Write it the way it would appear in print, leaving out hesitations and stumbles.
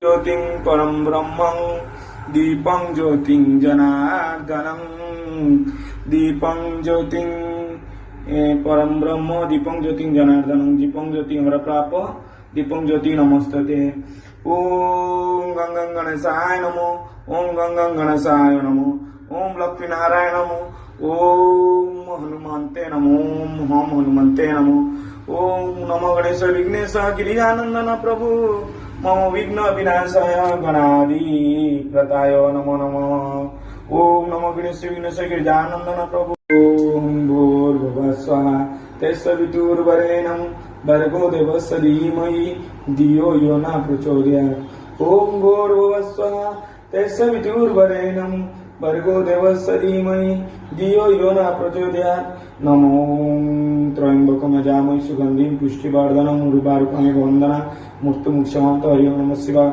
ज्योतिं परं ब्रह्मं दीपं ज्योतिं जनार्दनं दीपं ज्योतिं परं ब्रह्म दीपं ज्योतिं जनार्दनं दीपं ज्योतिं हरप्राप दीपं ज्योति नमस्तते। ओम गंगं गणेशाय नमो, ओम गंगं गणेशाय नमो, ओम लक्ष्मी नारायण नमो, ओम हनुमंते नमो, हम हनुमंते नमो, ओम नमो गणेश विघ्नेश गिरिजानंदन प्रभु मम विघ्न विनाशाय गणाधि प्रदाय नमो नमः। ओम नमो गणेश विघ्नेश गिरिजानंदन प्रभु। ओम भूर्भुवः स्वः तत्सवितुर्वरेण्यं भर्गो देवस्य धीमहि धियो यो न प्रचोदयात्। ओम भूर्भुवः स्वः तत्सवितुर्वरेण्यं भर्गो देवस्य धीमहि धियो यो न प्रचोदयात्। नमो त्र्यंबकं यजामहे सुगन्धिं पुष्टिवर्धनम् उर्वारुकमिव वन्दना मृत्युमुक्षमाप्तये। हरि ओम नमः शिवाय।